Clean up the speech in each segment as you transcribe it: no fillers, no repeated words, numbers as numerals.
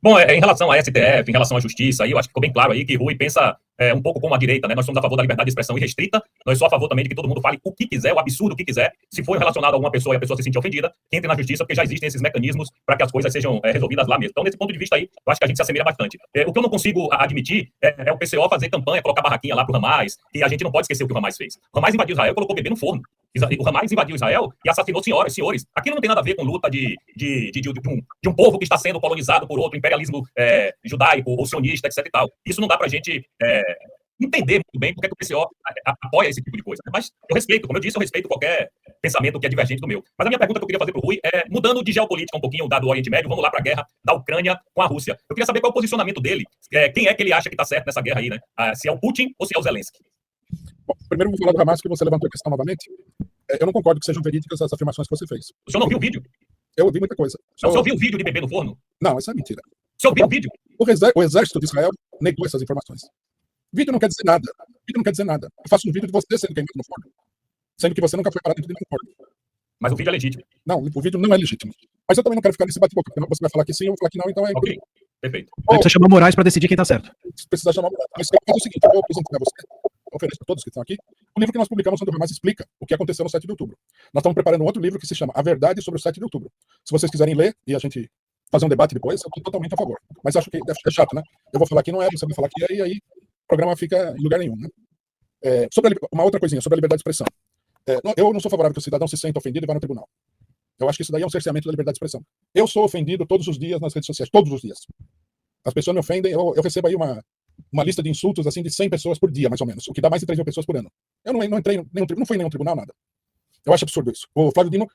Bom, em relação à STF, em relação à justiça, aí eu acho que ficou bem claro aí que Rui pensa um pouco como a direita, né? Nós somos a favor da liberdade de expressão irrestrita, nós somos a favor também de que todo mundo fale o que quiser, o absurdo que quiser. Se for relacionado a alguma pessoa e a pessoa se sentir ofendida, que entre na justiça, porque já existem esses mecanismos para que as coisas sejam resolvidas lá mesmo. Então, nesse ponto de vista aí, eu acho que a gente se assemelha bastante. O que eu não consigo admitir é o PCO fazer campanha, colocar barraquinha lá pro Hamas, e a gente não pode esquecer o que o Hamas fez. O Hamas invadiu Israel e colocou bebê no forno. O Hamas invadiu Israel e assassinou senhoras, senhores. Aquilo não tem nada a ver com luta de um povo que está sendo colonizado por outro imperialismo judaico ou sionista, etc e tal. Isso não dá pra gente entender muito bem porque que o PCO apoia esse tipo de coisa. Mas eu respeito, como eu disse, eu respeito qualquer pensamento que é divergente do meu. Mas a minha pergunta que eu queria fazer pro Rui é, mudando de geopolítica um pouquinho, dado o Oriente Médio, vamos lá pra guerra da Ucrânia com a Rússia. Eu queria saber qual é o posicionamento dele, quem é que ele acha que tá certo nessa guerra aí, né? Se é o Putin ou se é o Zelensky. Bom, primeiro vou falar do Hamas, que você levantou a questão novamente. Eu não concordo que sejam verídicas as afirmações que você fez. O senhor não viu o vídeo? Eu ouvi muita coisa. O senhor viu o vídeo de bebê no forno? Não, isso é mentira. O senhor viu o vídeo? O exército de Israel negou essas informações. Vídeo não quer dizer nada. Vídeo não quer dizer nada. Eu faço um vídeo de você sendo queimado no forno. Sendo que você nunca foi parado dentro do forno. Mas o vídeo é legítimo. Não, o vídeo não é legítimo. Mas eu também não quero ficar nesse bate-boca. Você vai falar que sim, eu vou falar que não, então é... Ok, perfeito. Aí precisa chamar Moraes para decidir quem tá certo. Precisa chamar Moraes. Mas eu vou fazer o seguinte, eu vou apresentar a você, ofereço para todos que estão aqui, o livro que nós publicamos onde o Hamas explica o que aconteceu no 7 de outubro. Nós estamos preparando um outro livro que se chama A Verdade sobre o 7 de outubro. Se vocês quiserem ler e a gente fazer um debate depois, eu estou totalmente a favor. Mas acho que é chato, né? Eu vou falar que não é, você vai falar que é, e aí o programa fica em lugar nenhum, né? Uma outra coisinha, sobre a liberdade de expressão. Eu não sou favorável que o cidadão se sinta ofendido e vá no tribunal. Eu acho que isso daí é um cerceamento da liberdade de expressão. Eu sou ofendido todos os dias nas redes sociais, todos os dias. As pessoas me ofendem, eu recebo aí uma lista de insultos assim de 100 pessoas por dia, mais ou menos, o que dá mais de 3 mil pessoas por ano. Eu não entrei não fui em nenhum tribunal, nada. Eu acho absurdo isso. O Flávio Dino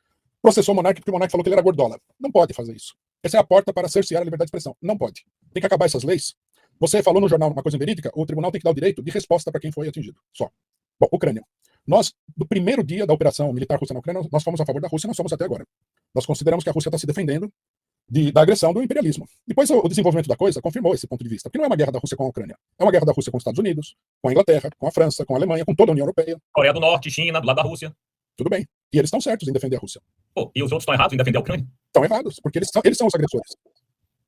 processou o Monark porque o Monark falou que ele era gordola. Não pode fazer isso. Essa é a porta para cercear a liberdade de expressão. Não pode. Tem que acabar essas leis. Você falou no jornal uma coisa verídica, o tribunal tem que dar o direito de resposta para quem foi atingido. Só. Bom, Ucrânia. Nós, do primeiro dia da operação militar russa na Ucrânia, nós fomos a favor da Rússia e nós somos até agora. Nós consideramos que a Rússia está se defendendo da agressão do imperialismo. Depois, o desenvolvimento da coisa confirmou esse ponto de vista. Porque não é uma guerra da Rússia com a Ucrânia. É uma guerra da Rússia com os Estados Unidos, com a Inglaterra, com a França, com a Alemanha, com toda a União Europeia. Coreia do Norte, China, do lado da Rússia. Tudo bem. E eles estão certos em defender a Rússia. Pô, e os outros estão errados em defender a Ucrânia? Estão errados, porque eles são os agressores.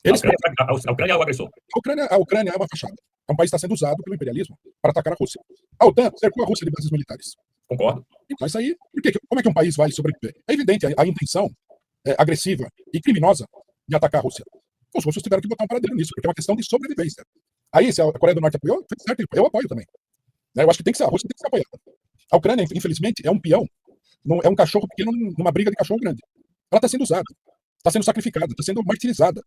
A Ucrânia é o agressor. A Ucrânia é uma fachada. É um país que está sendo usado pelo imperialismo para atacar a Rússia. A OTAN cercou a Rússia de bases militares. Concordo. Então, isso aí, como é que um país vai sobreviver? É evidente a intenção agressiva e criminosa de atacar a Rússia. Os russos tiveram que botar um paradeiro nisso, porque é uma questão de sobrevivência. Aí, se a Coreia do Norte apoiou, fez certo, eu apoio também. Eu acho que a Rússia tem que ser apoiada. A Ucrânia, infelizmente, é um peão, é um cachorro pequeno numa briga de cachorro grande. Ela está sendo usada, está sendo sacrificada, está sendo martirizada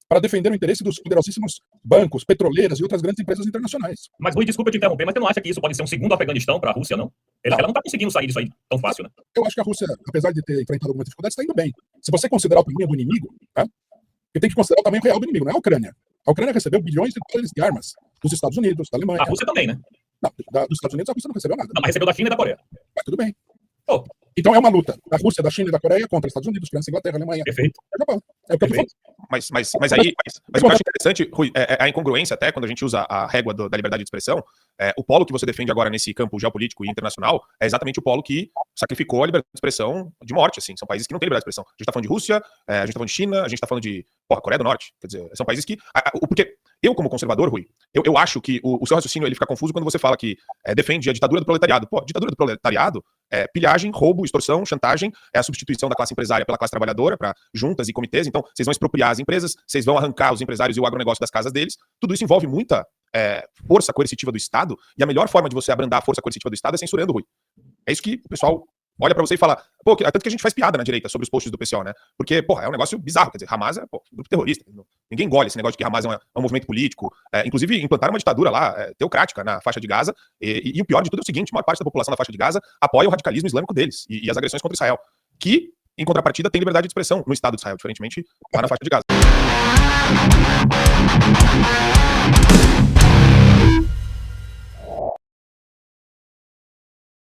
para defender o interesse dos poderosíssimos bancos, petroleiras e outras grandes empresas internacionais. Mas, Rui, desculpa te interromper, mas você não acha que isso pode ser um segundo Afeganistão para a Rússia, não? Ela não está conseguindo sair disso aí tão fácil, né? Eu acho que a Rússia, apesar de ter enfrentado algumas dificuldades, está indo bem. Se você considerar o tamanho do inimigo, tá? Você tem que considerar o tamanho real do inimigo, não é a Ucrânia. A Ucrânia recebeu bilhões de dólares de armas dos Estados Unidos, da Alemanha. A Rússia também, né? Não, dos Estados Unidos a Rússia não recebeu nada. Não, mas recebeu da China e da Coreia. Mas tudo bem. Oh. Então é uma luta da Rússia, da China e da Coreia contra os Estados Unidos, França, Inglaterra, Alemanha. Perfeito. É o Japão. É o que eu tô falando. Mas o que eu acho interessante, Rui, é a incongruência até quando a gente usa a régua da liberdade de expressão. O polo que você defende agora nesse campo geopolítico e internacional é exatamente o polo que sacrificou a liberdade de expressão de morte, assim. São países que não têm liberdade de expressão. A gente tá falando de Rússia, a gente tá falando de China, a gente tá falando de Coreia do Norte. Quer dizer, são países que... Porque eu, como conservador, Rui, eu acho que o seu raciocínio ele fica confuso quando você fala que defende a ditadura do proletariado. Pô, ditadura do proletariado é pilhagem, roubo, extorsão, chantagem, é a substituição da classe empresária pela classe trabalhadora, para juntas e comitês. Então, vocês vão expropriar as empresas, vocês vão arrancar os empresários e o agronegócio das casas deles. Tudo isso envolve muita força coercitiva do Estado, e a melhor forma de você abrandar a força coercitiva do Estado é censurando, Rui. É isso que o pessoal olha pra você e fala, pô, tanto que a gente faz piada na direita sobre os posts do PCO, né? Porque, porra, é um negócio bizarro, quer dizer, Hamas é, grupo terrorista. Ninguém engole esse negócio de que Hamas é um movimento político. Inclusive, implantaram uma ditadura lá, teocrática, na faixa de Gaza, e o pior de tudo é o seguinte, a maior parte da população da faixa de Gaza apoia o radicalismo islâmico deles, e as agressões contra Israel, que, em contrapartida, tem liberdade de expressão no Estado de Israel, diferentemente lá na faixa de Gaza.